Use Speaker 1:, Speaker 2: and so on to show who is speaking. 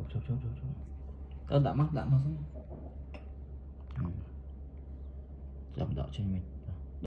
Speaker 1: Chụp.
Speaker 2: Tao đã mắc. Dòng đỏ trên mình.